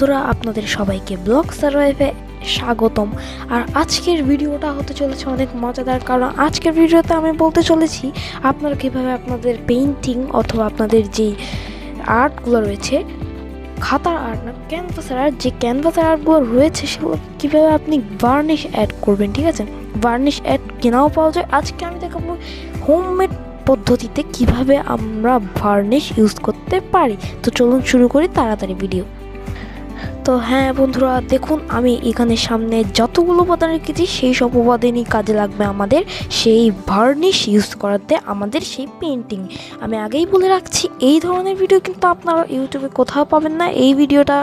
বন্ধুরা, আপনাদের সবাইকে ব্লগ সারভাইভে স্বাগতম। আর আজকের ভিডিওটা হতে চলেছে অনেক মজাদার, কারণ আজকের ভিডিওতে আমি বলতে চলেছি আপনারা কীভাবে আপনাদের পেইন্টিং অথবা আপনাদের যেই আর্টগুলো রয়েছে, খাতার আর্ট না ক্যানভাসের আর্ট, যে ক্যানভাসের আর্টগুলো রয়েছে সেগুলো কীভাবে আপনি ভার্নিশ অ্যাড করবেন। ঠিক আছে, ভার্নিশ অ্যাড কেনাও পাওয়া যায়। আজকে আমি দেখাবো হোমমেড পদ্ধতিতে কিভাবে আমরা ভার্নিশ ইউজ করতে পারি। তো চলুন শুরু করি তাড়াতাড়ি ভিডিও। তো হ্যাঁ বন্ধুরা, দেখুন আমি এখানে সামনে যতগুলো উপাদান রেখেছি সেই সব উপাদানই কাজে লাগবে আমাদের সেই ভার্নিশ ইউজ করাতে, আমাদের সেই পেইন্টিং। আমি আগেই বলে রাখছি, এই ধরনের ভিডিও কিন্তু আপনারা ইউটিউবে কোথাও পাবেন না। এই ভিডিওটা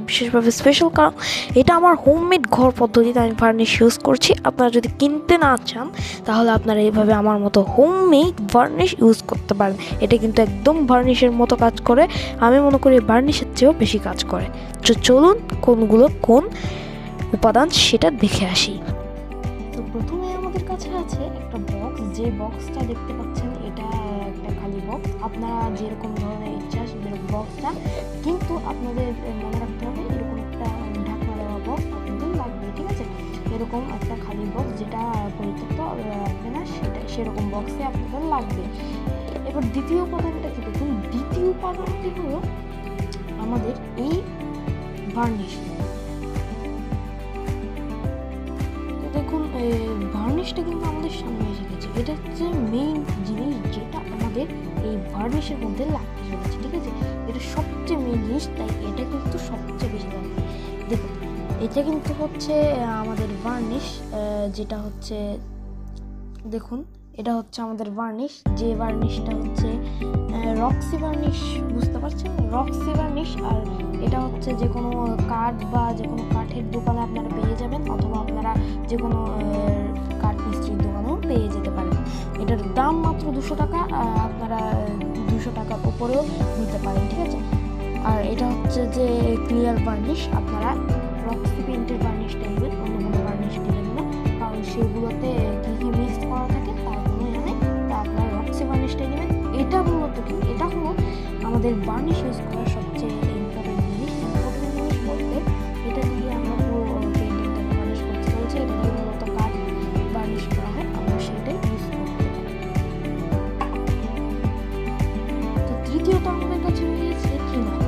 বিশেষভাবে স্পেশাল, কারণ এটা আমার হোমমেড ঘর পদ্ধতিতে আমি ভার্নিশ ইউজ করছি। আপনারা যদি কিনতে না চান তাহলে আপনারা এইভাবে আমার মতো হোমমেড ভার্নিশ ইউজ করতে পারেন। এটা কিন্তু একদম ভার্নিশের মতো কাজ করে, আমি মনে করি ভার্নিশের চেয়েও বেশি কাজ করে। চলুন কোনগুলো কোন উপাদান সেটা দেখে আসি। তো প্রথমে আমাদের কাছে আছে একটা বক্স। যে বক্সটা দেখতে পাচ্ছেন এটা একটা খালি বক্স। আপনারা যেরকম ধরনের ইচ্ছা সেরকম বক্সটা, কিন্তু আপনাদের মনে রাখতে হবে এরকম একটা ঢাকনা দেওয়া বক্স আপনাদের লাগবে। ঠিক আছে, এরকম একটা খালি বক্স যেটা পরিত্যক্ত রাখবে না, সেটা সেরকম বক্সে আপনাদের লাগবে। এবার দ্বিতীয় উপাদানটা কি দেখুন, দ্বিতীয় উপাদানটি হলো আমাদের এই ভার্নিশ। তো দেখুন ভার্নিশটা কিন্তু আমাদের সামনে এসে গেছে। এটা হচ্ছে মেইন জিনিস যেটা আমাদের এই ভার্নিশের মধ্যে লাগতে চলেছে। ঠিক আছে, এটা সবচেয়ে মেইন জিনিস, তাই এটা কিন্তু সবচেয়ে বেশি লাগবে। দেখুন এটা কিন্তু হচ্ছে আমাদের ভার্নিশ, যেটা হচ্ছে দেখুন এটা হচ্ছে আমাদের ভার্নিশ। যে ভার্নিশটা হচ্ছে রক্সি ভার্নিশ, বুঝতে পারছেন, রক্সি ভার্নিশ। আর এটা হচ্ছে যে কোনো কাঠ বা যে কোনো কাঠের দোকানে আপনারা পেয়ে যাবেন, অথবা আপনারা যে কোনো কাঠ মিস্ত্রির দোকানেও পেয়ে যেতে পারেন। এটার দাম মাত্র 200 টাকা, আপনারা 200 টাকার উপরেও নিতে পারেন। ঠিক আছে, আর এটা হচ্ছে যে ক্লিয়ার ভার্নিশ। আপনারা রক্সি পেইন্টের ভার্নিশটা নেবেন, অন্য কোনো ভার্নিশ নেবেন না, কারণ সেগুলোতে কী কী মিক্স করা থাকে তার কোনো জানে। তা আপনারা রক্সি ভার্নিশটাই নেবেন। এটা মূলত কি, এটা হলো আমাদের ভার্নিশ ইউজ করার সবচেয়ে ইম্পর্টেন্ট জিনিস। ইম্পর্টেন্ট জিনিস বলতে এটা দিয়ে আমরা পুরো পেইন্টিংটাকে ভার্নিশ করতে চলছি। এটা দিয়ে মূলত কাঠ ভার্নিশ করা হয়, আমরা সেটাই ইউজ করতে পারি। তো তৃতীয়ত আমাদের কাছে রয়েছে থিনার।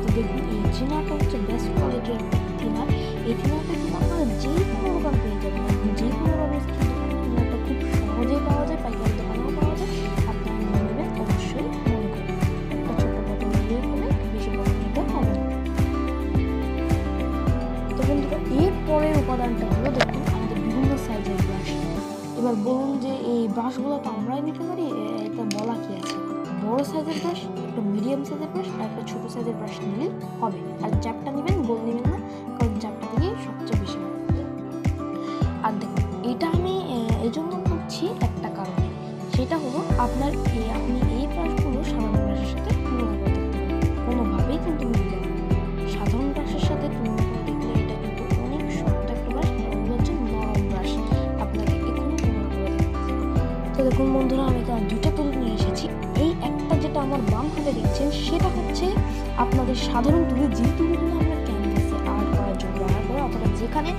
তো দেখুন এই থিনারটা হচ্ছে বেস্ট কোয়ালিটির একটা থিনার। এই থিনারটা কিন্তু আপনারা যে কোনো দোকান পেয়ে যাবেন, যে কোনো থিনারটা খুব সহজেই পাওয়া যায়, পাইকারি দোকানেও পাওয়া যায়। আপনারা নিয়ে নেবেন অবশ্যই, মনে করুন একটা ছোটো বোতল নিয়ে হবে, বেশি বোতল নিতে হবে না। তো বন্ধুরা এর পরের উপাদানটা হলো দেখুন আমাদের বিভিন্ন সাইজের ব্রাশ। এবার বলুন যে এই ব্রাশগুলো তো আমরাই নিতে পারি, এটা বলা কি আছে। বড় সাইজের ব্রাশ, একটা মিডিয়াম সাইজের ব্রাশ আর একটা ছোটো সাইজের ব্রাশ নিলেই হবে। আর চ্যাপটা নেবেন, গোল নেবেন না, কারণ চ্যাপটা দিয়ে সবচেয়ে বেশি হবে। আর দেখুন এটা আমি এই জন্য করছি একটা কারণে, সেটা হলো আপনি এই ব্রাশগুলো সাধারণ ব্রাশের সাথে তুলনা করে দেখতে পারেন, কোনোভাবেই কিন্তু মিলবে না। সাধারণ ব্রাশের সাথে তুলনা করে দেখলে এটা কিন্তু অনেক শক্ত একটা ব্রাশ, ওগুলো হচ্ছে নরম ব্রাশ। আপনাকে এখনই তুলনা করে দেখতে। তো দেখুন বন্ধুরা, আমি দুটো তুলি নিয়ে এসেছি। এই একটা যেটা আমার বাম হাতে দেখছেন সেটা হচ্ছে আপনাদের সাধারণ তুলি, যে তুলিগুলো আমরা ক্যানভাসে আর্ট করার জন্য ব্যবহার করি, অথবা যেখানে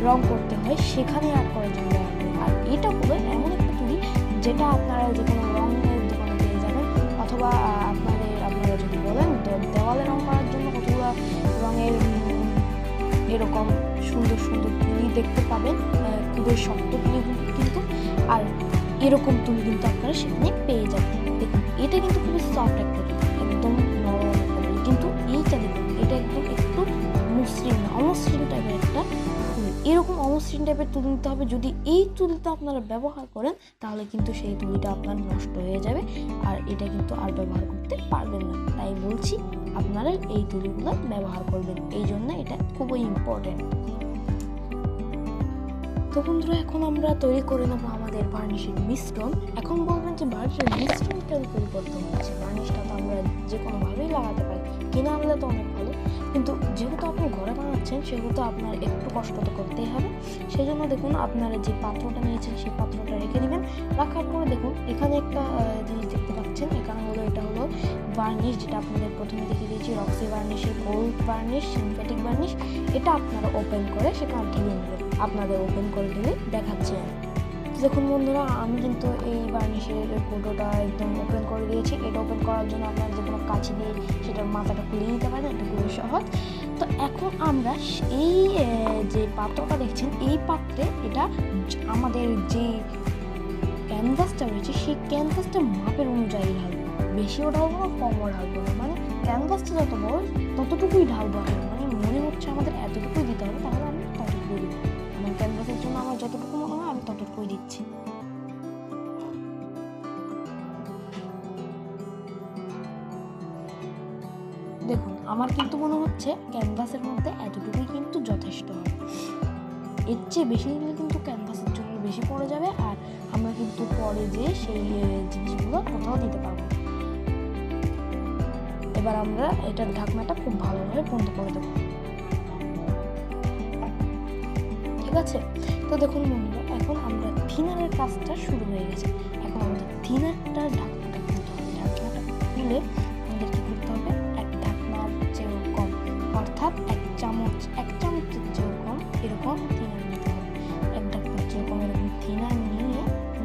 রং করতে হয় সেখানে আর্ট করার জন্য ব্যবহার করি। আর এটা হলো এমন একটা তুলি যেটা আপনারা যে কোনো রঙের দোকানে পেয়ে যাবেন, অথবা আপনারা যদি বলেন দেওয়ালে রং করার জন্য কতগুলো রঙের এরকম সুন্দর সুন্দর তুলি দেখতে পাবেন, খুবই শক্ত তুলি কিন্তু, আর এরকম তুলি কিন্তু আপনারা সেখানে পেয়ে যাবেন। দেখুন এটা কিন্তু খুবই সফট একটা তুলি, একদম নরম একটা তুলি, কিন্তু এইটা দেখুন এটা একদম একটু মসৃণ না, অমসৃণ টাইপের একটা তুলি। এরকম অমসৃণ টাইপের তুলি নিতে হবে। যদি এই তুলিটা আপনারা ব্যবহার করেন তাহলে কিন্তু সেই তুলিটা আপনার নষ্ট হয়ে যাবে, আর এটা কিন্তু আর ব্যবহার করতে পারবেন না। তাই বলছি আপনারা এই তুলিগুলো ব্যবহার করবেন, এই জন্য এটা খুবই ইম্পর্টেন্ট। তো বন্ধুরা এখন আমরা তৈরি করে নেবো আমাদের ভার্নিশের মিশ্রণ। এখন বলবেন যে ভার্নিশের মিশ্রণটা তৈরি করতে হচ্ছে, ভার্নিশটা তো আমরা যে কোনোভাবেই লাগাতে পারি, কিনে আনলে তো অনেক ভালো, কিন্তু যেহেতু আপনি ঘরে বানাচ্ছেন সেহেতু আপনার একটু কষ্ট তো করতেই হবে। সেই জন্য দেখুন আপনারা যে পাত্রটা নিয়েছেন সেই পাত্রটা রেখে দেবেন। রাখার পরে দেখুন এখানে একটা জিনিস দেখতে পাচ্ছেন, এখানে হলো এটা হলো বার্নিশ, যেটা আপনাদের প্রথমে দেখিয়ে দিয়েছি, রক্সি বার্নিশের গোল্ড বার্নিশ, সিনথেটিক বার্নিশ, এটা আপনারা ওপেন করে সেখানে ঢেলে নেবেন। আপনাদের ওপেন করে ঢেলে দেখাচ্ছি আমি। দেখুন বন্ধুরা, আমি কিন্তু এই বার্নিশের কৌটোটা একদম ওপেন করে দিয়েছি। এটা ওপেন করার জন্য আপনারা যে কোনো কাঁচি দিয়ে সেটার মাথাটা খুলে নিতে পারেন, এটা খুবই সহজ। তো এখন আমরা এই যে পাত্রটা দেখছেন, এই পাত্রে এটা আমাদের যে ক্যানভাসটা রয়েছে সেই ক্যানভাসটা মাপের অনুযায়ী ঢালবো, বেশিও ঢালবো না কমও ঢালবো না, মানে ক্যানভাসটা যত বড় ততটুকুই ঢালবো। মানে মনে হচ্ছে আমাদের এতটুকুই দিতে হবে, তাহলে আমি ততটুকুই দিব। আমার ক্যানভাসের জন্য আমার যতটুকু মনে হয় আমি ততটুকুই দিচ্ছি। দেখুন আমার কিন্তু মনে হচ্ছে ক্যানভাসের মধ্যে এতটুকুই কিন্তু যথেষ্ট হবে। এর চেয়ে বেশি দিলে কিন্তু ক্যানভাসের জন্য বেশি পড়ে যাবে, আর আমরা কিন্তু পরে যে সেই জিনিসগুলো কোথাও দিতে পারবো। এবার আমরা এটার ঢাকনাটা খুব ভালোভাবে বন্ধ করে দেবো, ঠিক আছে? তো দেখুন বন্ধুরা, এখন আমরা থিনারের কাজটা শুরু হয়ে গেছে। এখন আমাদের থিনারটা ঢাকনাটা খুলতে হবে। ঢাকনাটা খুলে আমাদের কি করতে হবে, এক ঢাকনার চেয়েও কম, অর্থাৎ এক চামচের চেয়েও কম এরকম থিনার নিতে হবে। এক ঢাকনার চেয়েও কম এরকম থিনার নিয়ে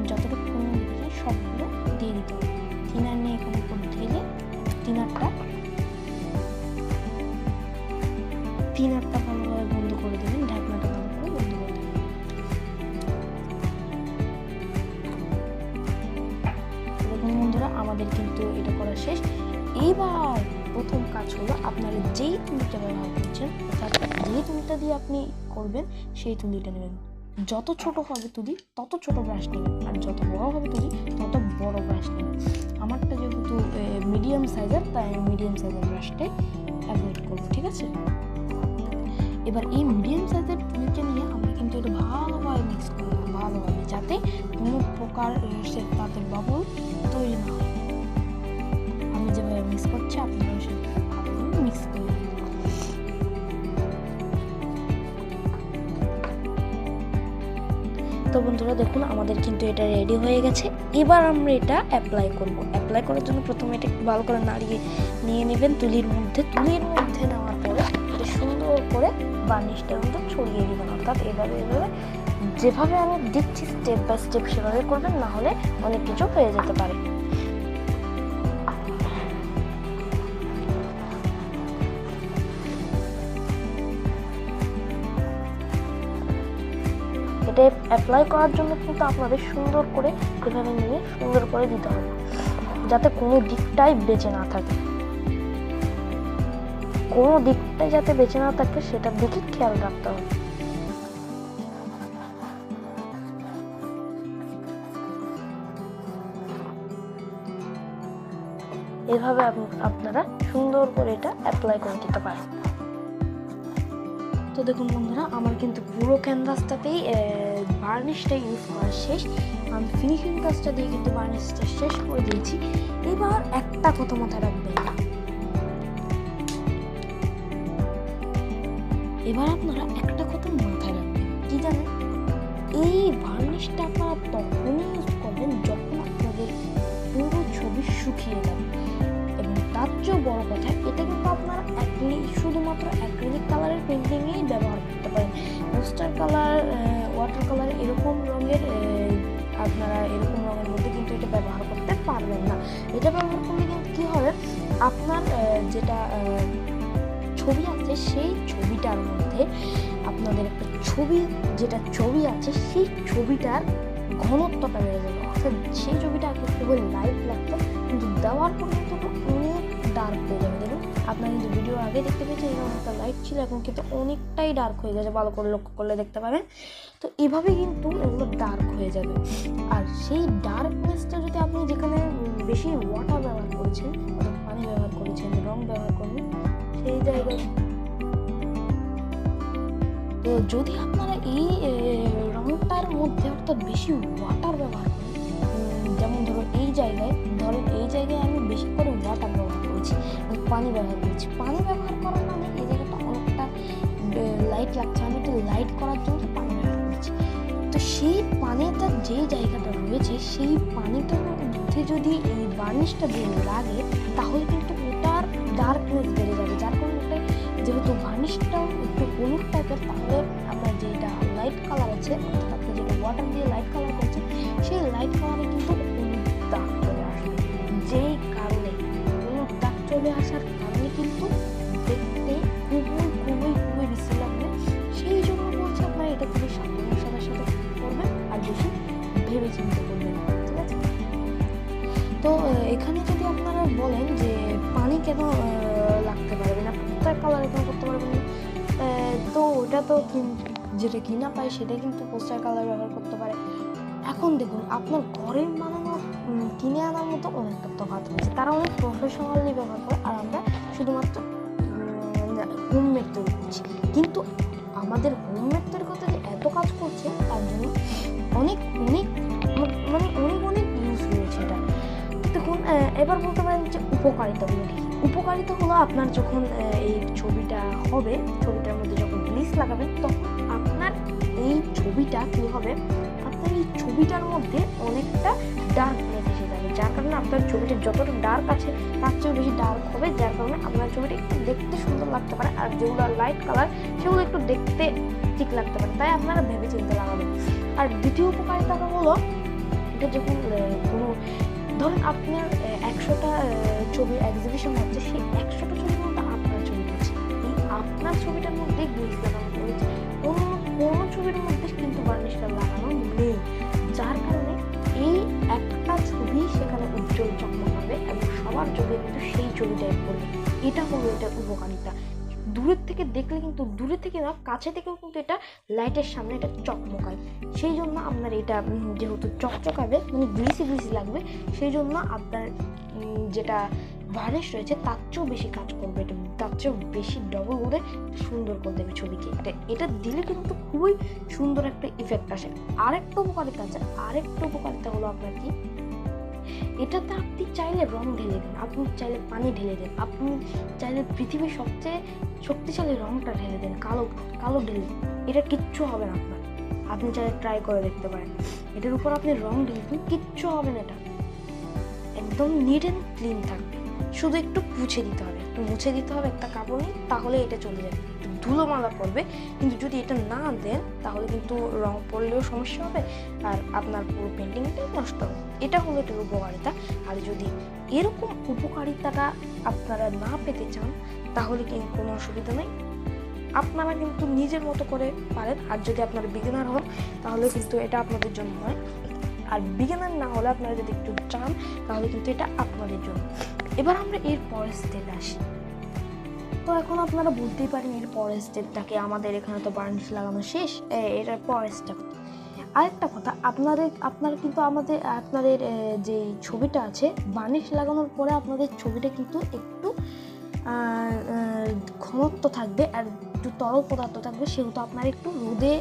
যতটুকু দিতে সবগুলো দিয়ে দিতে হবে। থিনার নিয়ে এখানে উপর ঢেলে থিনারটা ভালোভাবে বন্ধ করে দেবেন, ঢাকনাটা ভালোভাবে বন্ধ করে দেবেন। দেখুন বন্ধুরা, আমাদের কিন্তু এটা করা শেষ। এইবার প্রথম কাজ হলো আপনারা যেই তুলিটা ব্যবহার করছেন, অর্থাৎ যে তুলিটা দিয়ে আপনি করবেন সেই তুলিটা নেবেন। যত ছোট হবে তুলি তত ছোট ব্রাশ নেবেন, আর যত বড় হবে তুলি তত বড় ব্রাশ নেবেন। আমারটা যেহেতু মিডিয়াম সাইজের, তাই আমি মিডিয়াম সাইজের ব্রাশটাই অ্যাভয়েড করবো, ঠিক আছে? এবার এই মিডিয়াম সাইজের তুলিটা নিয়ে আমরা কিন্তু এটা ভালোভাবে মিক্স করবো, ভালোভাবে, যাতে কোনো প্রকার তাদের বাবল তৈরি না হয়। আমি যেভাবে মিক্স করছি আপনারা সেভাবে মিক্স করে দিন। তো বন্ধুরা দেখুন, আমাদের কিন্তু এটা রেডি হয়ে গেছে। এবার আমরা এটা অ্যাপ্লাই করব। অ্যাপ্লাই করার জন্য প্রথমে এটা একটু ভালো করে নাড়িয়ে নিয়ে নেবেন তুলির মধ্যে নেওয়ার পরে এটা সুন্দর করে বার্নিশটার মধ্যে ছড়িয়ে দিবেন। অর্থাৎ এভাবে যেভাবে আমি দিচ্ছি স্টেপ বাই স্টেপ সেভাবে করবেন, না হলে অনেক কিছু হয়ে যেতে পারে। এটা অ্যাপ্লাই করার জন্য কিন্তু আপনাদের সুন্দর করে এভাবে নিয়ে সুন্দর করে দিতে হবে, যাতে কোনো দিকটাই বেঁচে না থাকে। কোনো দিকটাই যাতে বেঁচে না থাকে সেটার দিকে খেয়াল রাখতে হবে। এভাবে আপনারা সুন্দর করে এটা অ্যাপ্লাই করে দিতে পারেন। তো দেখুন বন্ধুরা, আমার কিন্তু পুরো ক্যানভাসটাতেই বার্নিশটা ইউজ করা শেষ। আমি ফিনিশিং কাজটা দিয়ে কিন্তু বার্নিশটা শেষ করে দিয়েছি। এবার একটা কথা মাথায় রাখবেন, এবার আপনারা একটা কথা মাথায় রাখবেন, কি জানেন? এই বার্নিশটা আপনারা তখনই ইউজ করবেন যখন আপনাদের পুরো ছবি শুকিয়ে যাবে। এবং তার চেয়েও বড় কথা, এটা কিন্তু আপনারা শুধুমাত্র অ্যাক্রিলিক কালারের পেন্টিংয়েই ব্যবহার করতে পারেন। পোস্টার কালার, ওয়াটার কালার এরকম রঙের আপনারা এরকম রঙের মধ্যে কিন্তু এটা ব্যবহার করতে পারবেন না। এটা ব্যবহার করলে কিন্তু কী হবে, আপনার যেটা ছবি আছে সেই ছবিটার মধ্যে আপনাদের একটা ছবি আছে সেই ছবিটার ঘনত্বটা বেড়ে যাবে। অর্থাৎ সেই ছবিটা আগে খুবই লাইট লাগতো, কিন্তু দেওয়ার পর কিন্তু অনেক ডার্ক হয়ে যাবে। দেখুন, আপনারা কিন্তু ভিডিও আগে দেখতে পেয়েছেন এরকম একটা লাইট ছিল, এখন কিন্তু অনেকটাই ডার্ক হয়ে গেছে, ভালো করে লক্ষ্য করলে দেখতে পাবেন। তো এভাবে কিন্তু এগুলো ডার্ক হয়ে যাবে। আর সেই ডার্কনেসটা যদি আপনি যেখানে বেশি ওয়াটার ব্যবহার করেছেন, অর্থাৎ পানি ব্যবহার করেছেন, রং ব্যবহার করেন, সেই জায়গায় তো যদি আপনারা এই রংটার মধ্যে অর্থাৎ বেশি ওয়াটার ব্যবহার করেন, যেমন ধরুন এই জায়গায় আমি বেশি করে ওয়াটার ব্যবহার করেছি, পানি ব্যবহার করেছি। পানি ব্যবহার করার মানে এই জায়গাটা অনেকটা লাইট লাগছে, আমি একটু লাইট করার জন্য পানি ব্যবহার করেছি। তো সেই পানিটা যেই জায়গাটা রয়েছে সেই পানিটার মধ্যে মধ্যে যদি এই বার্নিশটা দিয়ে লাগে তাহলে কিন্তু ওটার ডার্কনেস বেড়ে যাবে, যার কারণে ওটা যেহেতু বার্নিশটাও একটু হলুদ টাইপের, তাহলে আপনার যেটা লাইট কালার আছে অর্থাৎ আপনি যেটা ওয়াটার দিয়ে লাইট কালার করছেন সেই লাইট কালারে কিন্তু হলুদ দাগ চলে আসবে। যেই কারণে হলুদ দাগ চলে আসার কারণে কিন্তু দেখতে খুবই বিশ্রী লাগবে। সেই জন্য বলছি আপনারা এটা খুবই সাবধানতার সাথে করবেন আর বেশি ভেবে চিন্তা করবেন, ঠিক আছে? তো এখানে যদি আপনারা বলেন যে পানি কেন লাগতে পারবে না, পোস্টার কালার কেন করতে পারবেন না, তো ওটা তো যেটা কিনা পায় সেটা কিন্তু পোস্টার কালার ব্যবহার করতে পারে। এখন দেখুন আপনার ঘরের বানানো কিনে আনার মতো অনেকটা তফাৎ রয়েছে, তারা অনেক প্রফেশনালি ব্যবহার করে আর আমরা শুধুমাত্র হোমমেড তৈরি করছি। কিন্তু আমাদের হোমমেড তৈরি করতে যে এত কাজ করছে তার জন্য অনেক ইউজ রয়েছে এটা। দেখুন এবার বলতে পারেন যে উপকারিতাগুলো কী। উপকারিতা হলো আপনার যখন এই ছবিটা হবে, ছবিটার মধ্যে যখন গ্লিস লাগাবেন তখন আপনার এই ছবিটা কী হবে, আপনার এই ছবিটার মধ্যে অনেকটা ডার্কনেস এসে যাবে, যার কারণে আপনার ছবিটা যতটা ডার্ক আছে তার চেয়েও বেশি ডার্ক হবে, যার কারণে আপনার ছবিটা একটু দেখতে সুন্দর লাগতে পারে। আর যেগুলো লাইট কালার সেগুলো একটু দেখতে ঠিক লাগতে পারে, তাই আপনারা ভেবে চিন্তে লাগাবেন। আর দ্বিতীয় উপকারিতাটা হলো এটা যখন কোনো ধরুন আপনার 100টা ছবির এক্সিবিশন হচ্ছে, সেই 100টা ছবির মধ্যে আপনার ছবি আছে, এই আপনার ছবিটার মধ্যে গ্লিস লাগানো রয়েছে, কোনো ছবির মধ্যে কিন্তু বার্নিশটা লাগানো নেই, যার কারণে এই একটা ছবি সেখানে উজ্জ্বল চকমকাবে এবং সবার চোখে কিন্তু সেই ছবিটাই পড়বে। এটা হলো এটার উপকারিতা। দূরের থেকে দেখলে কিন্তু, দূরে থেকে না কাছে থেকেও কিন্তু এটা লাইটের সামনে এটা চকমকায়, সেই জন্য আপনার এটা যেহেতু চকচকাবে মানে গ্লিসি লাগবে, সেই জন্য আপনার যেটা ভার্নিশ রয়েছে তার চেয়েও বেশি কাজ করবে, এটা তার চেয়েও বেশি ডবল করে সুন্দর করে দেবে ছবিকে। এটা দিলে কিন্তু খুবই সুন্দর একটা ইফেক্ট আসে। আরেকটা উপকারিতা আছে, আরেকটা উপকারিতা হলো আপনার কি, এটাতে আপনি চাইলে রং ঢেলে দেন, আপনি চাইলে পানি ঢেলে দেন, আপনি চাইলে পৃথিবীর সবচেয়ে শক্তিশালী রংটা ঢেলে দেন, কালো ঢেলে দেন, এটা কিচ্ছু হবে না আপনার। আপনি চাইলে ট্রাই করে দেখতে পারেন, এটার উপর আপনি রং ঢেলে দেন, কিচ্ছু হবে না, এটা একদম নিট অ্যান্ড ক্লিন থাকবে। শুধু একটু মুছে দিতে হবে একটা কাপড় নিয়ে, তাহলে এটা চলে যাবে। একটু ধুলোমালা পড়বে, কিন্তু যদি এটা না দেন তাহলে কিন্তু রং পড়লেও সমস্যা হবে আর আপনার পুরো পেন্টিংটাই নষ্ট হবে। এটা হলো এটার উপকারিতা। আর যদি এরকম উপকারিতাটা আপনারা না পেতে চান তাহলে কিন্তু কোনো অসুবিধা নেই, আপনারা কিন্তু নিজের মতো করে পারেন। আর যদি আপনারা বিগিনার হন তাহলে কিন্তু এটা আপনাদের জন্য নয়, আর বিগিনার না হলে আপনারা যদি একটু চান তাহলে কিন্তু এটা আপনাদের জন্য। এবার আমরা এর পরের স্টেপে আসি। তো এখন আপনারা বুঝতেই পারেন এর পরের স্টেপটাকে, আমাদের এখানে তো বার্নিশ লাগানো শেষ, এটার পরের স্টেপ। আরেকটা কথা, আপনারা কিন্তু আপনাদের যে ছবিটা আছে বার্নিশ লাগানোর পরে আপনাদের ছবিটা কিন্তু একটু ঘনত্ব থাকবে আর একটু তরল পদার্থ থাকবে, সেহেতু আপনারা একটু রোদে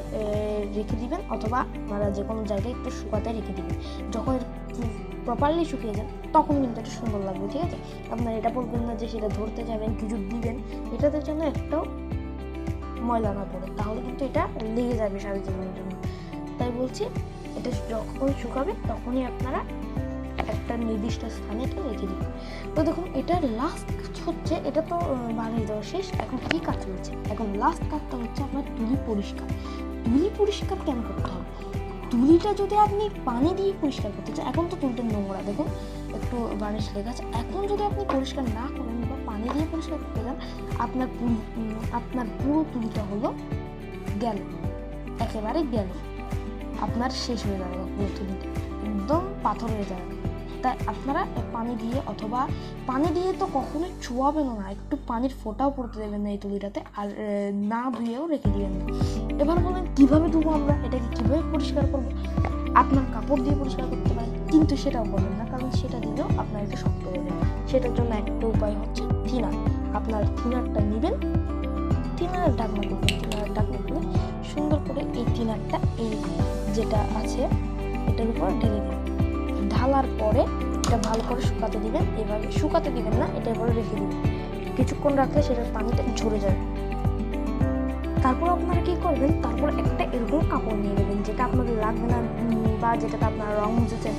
রেখে দিবেন অথবা আপনারা যে কোনো জায়গায় একটু শুকাতে রেখে দিবেন। যখন প্রপারলি শুকিয়ে যান তখন কিন্তু এটা সুন্দর লাগবে, ঠিক আছে? আপনারা এটা বলবেন না যে সেটা ধরতে যাবেন কিছু দিবেন, এটাতে যেন একটাও ময়লা না পড়ে, তাহলে কিন্তু এটা লেগে যাবে সারা জীবনের জন্য। তাই বলছি এটা যখন শুকাবে তখনই আপনারা একটা নির্দিষ্ট স্থানে এটা রেখে দিবেন। তো দেখুন এটা লাস্ট কাজ হচ্ছে, এটা তো বানিয়ে দেওয়া শেষ, এখন কি কাজ হচ্ছে? এখন লাস্ট কাজটা হচ্ছে আপনার তুলি পরিষ্কার। তুলি পরিষ্কার কেন করতে হবে? তুলিটা যদি আপনি পানি দিয়ে পরিষ্কার করতে চান, এখন তো তুলিটা নোংরা, দেখুন একটু বার্নিশ লেগে আছে, এখন যদি আপনি পরিষ্কার না করেন বা পানি দিয়ে পরিষ্কার করতে চান, আপনার পুরো তুলিটা হলো গেল, একেবারে গেল, আপনার শেষ হয়ে যাবে পুরো তুলিটা, একদম পাথর হয়ে যাবে। তাই আপনারা পানি দিয়ে, অথবা পানি দিয়ে তো কখনোই চুয়াবেন না, একটু পানির ফোঁটাও পড়তে দেবেন না এই তুলিটাতে, আর না ধুয়েও রেখে দিবেন না। এবার বলেন কীভাবে ধুবো আমরা, এটাকে কীভাবে পরিষ্কার করবো? আপনার কাপড় দিয়ে পরিষ্কার করতে পারেন, কিন্তু সেটাও করবেন না, কারণ সেটা দিলেও আপনার এটা শক্ত হয়ে যাবে। সেটার জন্য একটা উপায় হচ্ছে থিনার। আপনার থিনারটা নেবেন, থিনারের ঢাকনা করবেন, থিনারের ঢাকনা করে সুন্দর করে এই থিনারটা এই যেটা আছে এটার উপর ঢেলে দিন। ঢালার পরে এটা ভালো করে শুকাতে দিবেন, এভাবে শুকাতে দিবেন না, এটা এভাবে রেখে দিবেন, কিছুক্ষণ রাখলে সেটার পানিটা ঝরে যাবে। তারপর আপনারা কি করবেন, তারপর একটা এরকম কাপড় নিয়ে নেবেন যেটা আপনাদের লাগবে না বা যেটাতে আপনারা রং মুছেছেন,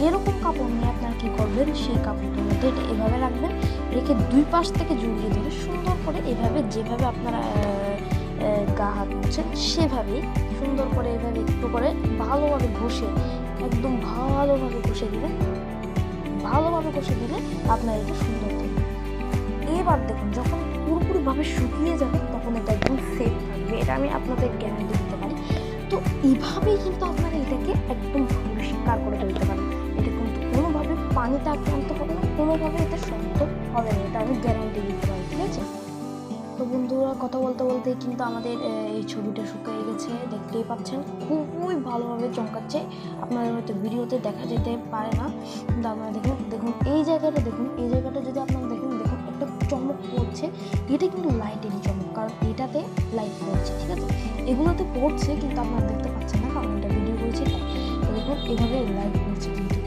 এরকম কাপড় নিয়ে আপনারা কী করবেন, সেই কাপড়টার মধ্যে এটা এভাবে রাখবেন, রেখে দুই পাশ থেকে জড়িয়ে ধরে সুন্দর করে এভাবে যেভাবে আপনারা গা হাত মুছছেন সেভাবেই সুন্দর করে এভাবে একটু করে ভালোভাবে ঘষে, একদম ভালোভাবে ঘষে দিবেন। ভালোভাবে ঘষে দিলে আপনার এটা সুন্দর থাকবে। এবার দেখুন যখন পুরোপুরিভাবে শুকিয়ে যাবে তখন এটা একদম সেফ থাকবে, এটা আমি আপনাদের গ্যারান্টি দিতে পারি। তো এইভাবেই কিন্তু আপনারা এটাকে একদম পরিষ্কার করে তুলতে পারেন। এটা কিন্তু কোনোভাবে পানিতে আক্রান্ত হবে না, কোনোভাবে এটা শক্ত হবে না, এটা আমি গ্যারান্টি দিতে পারি, ঠিক আছে। তো বন্ধুরা কথা বলতে বলতেই কিন্তু আমাদের এই ছবিটা শুকিয়ে গেছে, দেখতেই পাচ্ছেন খুবই ভালোভাবে চমকাচ্ছে। আপনাদের হয়তো ভিডিওতে দেখা যেতে পারে না, কিন্তু আপনারা দেখুন এই জায়গাটা দেখুন, এই জায়গাটা যদি আপনারা দেখুন একটা চমক পড়ছে, এটা কিন্তু লাইটেরই চমক, কারণ এটাতে লাইট পড়ছে, ঠিক আছে। এগুলোতে পড়ছে কিন্তু আপনারা দেখতে পাচ্ছেন না, কারণ এটা ভিডিও করেছি তাই। তো দেখুন এভাবে লাইট পড়ছে, কিন্তু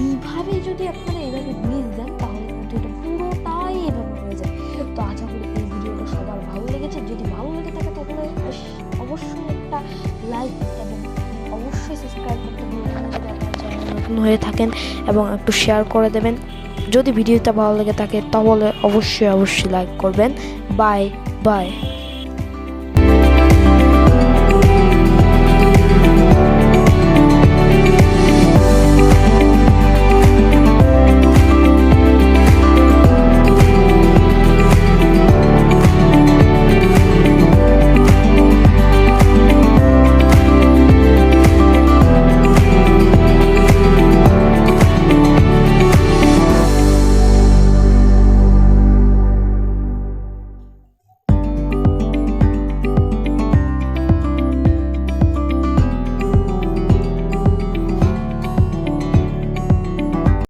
এইভাবে যদি আপনারা এভাবে ব্লিচ দেন তাহলে কিন্তু এটা পুরোটাই এভাবে হয়ে যায়। তো আশা করি এই ভিডিওটা সবার ভালো লেগেছে। যদি ভালো লেগে থাকে তাহলে অবশ্যই একটা লাইক এবং অবশ্যই সাবস্ক্রাইব করতে ভুলবেন না যদি আপনার চ্যানেল নতুন হয়ে থাকেন, এবং একটু শেয়ার করে দেবেন। যদি ভিডিওটা ভালো লেগে থাকে তাহলে অবশ্যই লাইক করবেন। Bye bye.